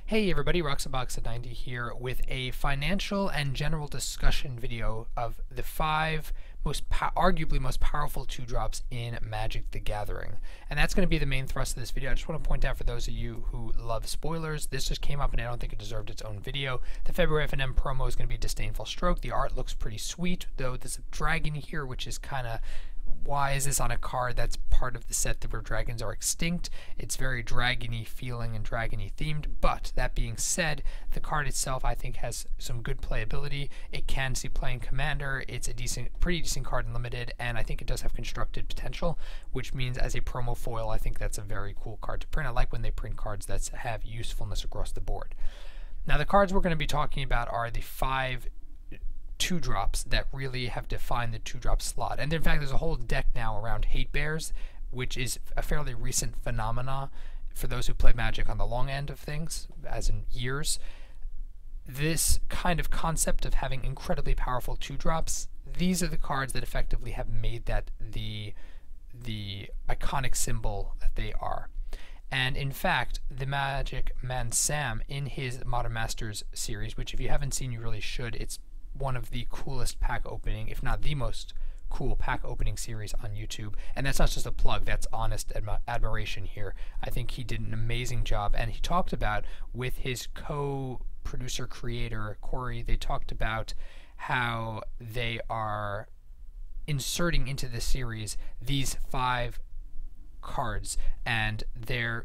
Hey everybody, Roxabox90 here with a financial and general discussion video of the 5 arguably most powerful 2-drops in Magic the Gathering. And that's going to be the main thrust of this video. I just want to point out for those of you who love spoilers, this just came up and I don't think it deserved its own video. The February F&M promo is going to be Disdainful Stroke. The art looks pretty sweet, though there's a dragon here, which is kind of... why is this on a card that's part of the set where dragons are extinct? It's very dragony feeling and dragony themed, but that being said, the card itself I think has some good playability. It can see playing Commander. It's a pretty decent card in Limited, and I think it does have constructed potential, which means as a promo foil I think that's a very cool card to print. I like when they print cards that have usefulness across the board. Now the cards we're going to be talking about are the 5 2-drops that really have defined the 2-drop slot. And in fact, there's a whole deck now around Hate Bears, which is a fairly recent phenomena for those who play Magic on the long end of things, as in years. This kind of concept of having incredibly powerful 2-drops, these are the cards that effectively have made that the iconic symbol that they are. And in fact, the Magic Man Sam in his Modern Masters series, which if you haven't seen, you really should. It's one of the coolest pack opening, if not the most cool pack opening series on YouTube. And that's not just a plug, that's honest admiration here. I think he did an amazing job, and he talked about with his co-producer creator Corey, they talked about how they are inserting into the series these 5 cards, and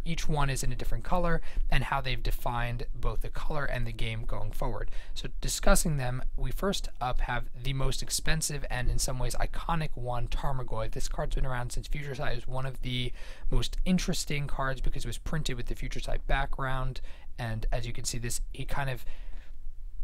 each one is in a different color, and how they've defined both the color and the game going forward. So discussing them, we first up have the most expensive and in some ways iconic one, Tarmogoyf. This card's been around since Future Sight. It was one of the most interesting cards because it was printed with the Future Sight background, and as you can see, this he kind of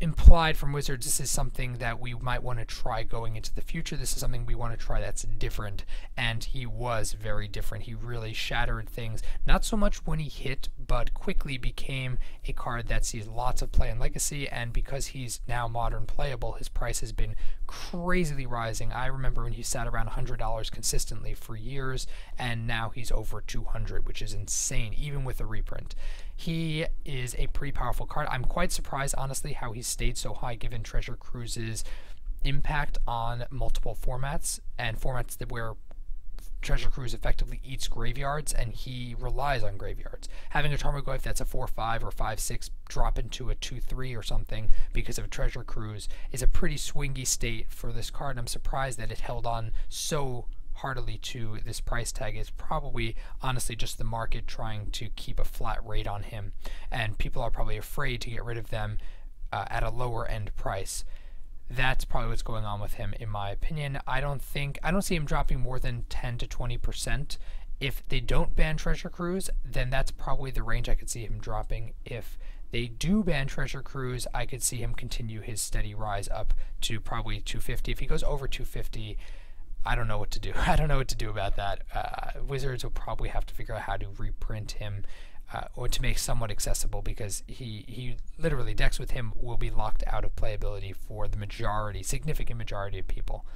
implied from Wizards this is something that we might want to try going into the future. This is something we want to try that's different, and he was very different. He really shattered things, not so much when he hit, but quickly became a card that sees lots of play in Legacy, and because he's now modern playable, his price has been crazily rising. I remember when he sat around $100 consistently for years, and now he's over $200, which is insane, even with a reprint. He is a pretty powerful card. I'm quite surprised, honestly, how he stayed so high given Treasure Cruise's impact on multiple formats, and formats that where Treasure Cruise effectively eats graveyards, and he relies on graveyards. Having a Tarmogoyf that's a 4/5 or 5/6 drop into a 2/3 or something because of Treasure Cruise is a pretty swingy state for this card. I'm surprised that it held on so heartily to this price tag. Is probably honestly just the market trying to keep a flat rate on him, and people are probably afraid to get rid of them at a lower end price. That's probably what's going on with him, in my opinion. I don't see him dropping more than 10 to 20%. If they don't ban Treasure Cruise, then that's probably the range I could see him dropping. If they do ban Treasure Cruise, I could see him continue his steady rise up to probably 250. If he goes over 250, I don't know what to do. I don't know what to do about that. Wizards will probably have to figure out how to reprint him or to make somewhat accessible, because he literally, decks with him will be locked out of playability for the significant majority of people.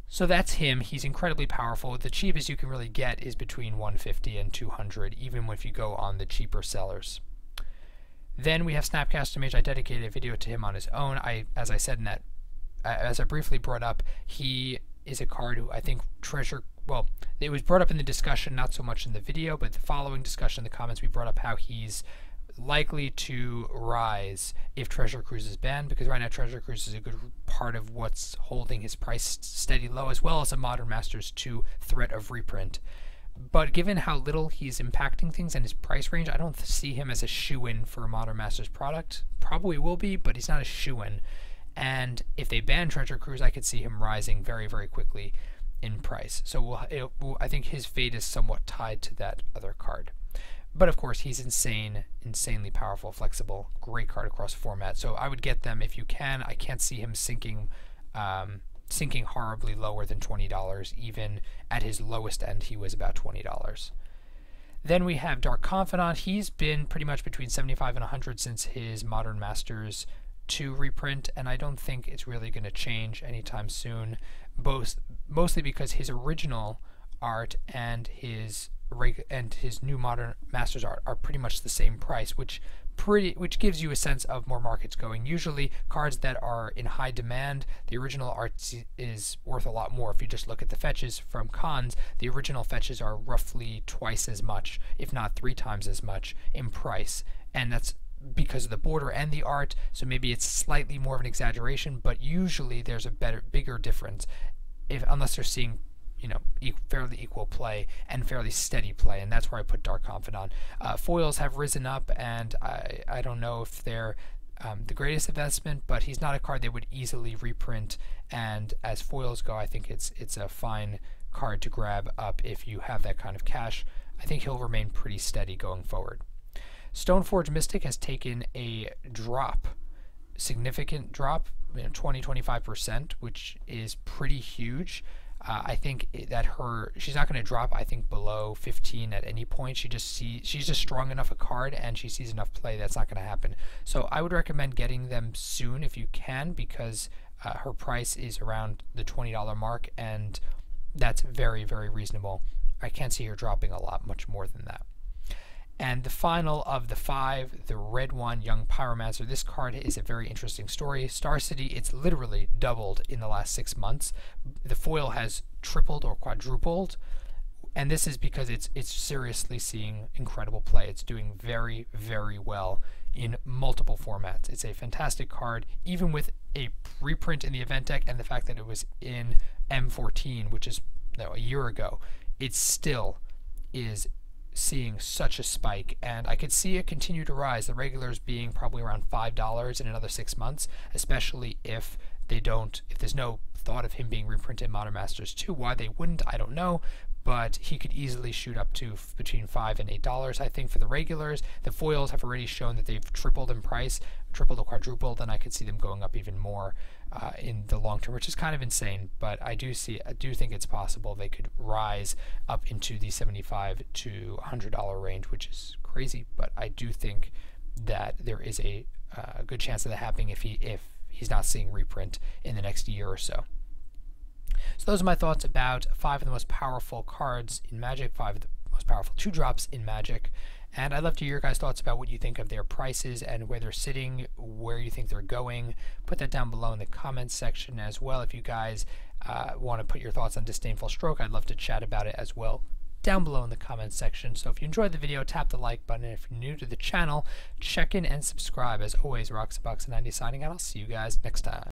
So that's him. He's incredibly powerful. The cheapest you can really get is between 150 and 200, even if you go on the cheaper sellers. Then we have Snapcaster Mage. I dedicated a video to him on his own. As I said in that, as I briefly brought up, he is a card who I think it was brought up in the discussion, not so much in the video, but the following discussion in the comments we brought up how he's likely to rise if Treasure Cruise is banned, because right now Treasure Cruise is a good part of what's holding his price steady low, as well as a Modern Masters 2 threat of reprint. But given how little he's impacting things and his price range, I don't see him as a shoo-in for a Modern Masters product. Probably will be, but he's not a shoo-in. And if they ban Treasure Cruise, I could see him rising very, very quickly in price. So I think his fate is somewhat tied to that other card. But of course, he's insanely powerful, flexible, great card across format. So I would get them if you can. I can't see him sinking horribly lower than $20. Even at his lowest end, he was about $20. Then we have Dark Confidant. He's been pretty much between 75 and 100 since his Modern Masters 2 reprint, and I don't think it's really going to change anytime soon, mostly because his original art and his his new Modern Masters art are pretty much the same price, which gives you a sense of more markets going. Usually cards that are in high demand, the original art is worth a lot more. If you just look at the fetches from cons, the original fetches are roughly twice as much, if not 3 times as much in price, and that's because of the border and the art. So maybe it's slightly more of an exaggeration, but usually there's a bigger difference, unless they're seeing fairly equal play and fairly steady play, and that's where I put Dark Confidant. Foils have risen up, and I don't know if they're the greatest investment, but he's not a card they would easily reprint, and as foils go, I think it's a fine card to grab up if you have that kind of cash. I think he'll remain pretty steady going forward. Stoneforge Mystic has taken a drop, significant drop, 20-25%, which is pretty huge. I think that she's not going to drop, I think, below 15 at any point. She's just strong enough a card, and she sees enough play that's not going to happen. So I would recommend getting them soon if you can, because her price is around the $20 mark, and that's very, very reasonable. I can't see her dropping much more than that. And the final of the 5, the red one, Young Pyromancer. This card is a very interesting story. Star City, it's literally doubled in the last 6 months. The foil has tripled or quadrupled, and this is because it's seriously seeing incredible play. It's doing very, very well in multiple formats. It's a fantastic card, even with a reprint in the event deck and the fact that it was in M14, which is a year ago. It still is seeing such a spike, and I could see it continue to rise, the regulars being probably around $5 in another 6 months, especially if there's no thought of him being reprinted in Modern Masters 2. Why they wouldn't, I don't know, but he could easily shoot up to between $5 and $8, I think, for the regulars. The foils have already shown that they've tripled in price, tripled or quadrupled, and I could see them going up even more in the long term, which is kind of insane, but I do think it's possible they could rise up into the $75 to $100 range, which is crazy, but I do think that there is a good chance of that happening if he's not seeing reprint in the next year or so. So those are my thoughts about 5 of the most powerful cards in Magic, 5 of the most powerful 2-drops in Magic. And I'd love to hear your guys' thoughts about what you think of their prices and where they're sitting, where you think they're going. Put that down below in the comments section as well. If you guys want to put your thoughts on Disdainful Stroke, I'd love to chat about it as well down below in the comments section. So if you enjoyed the video, tap the like button. And if you're new to the channel, check in and subscribe. As always, Roxabox90 signing out. I'll see you guys next time.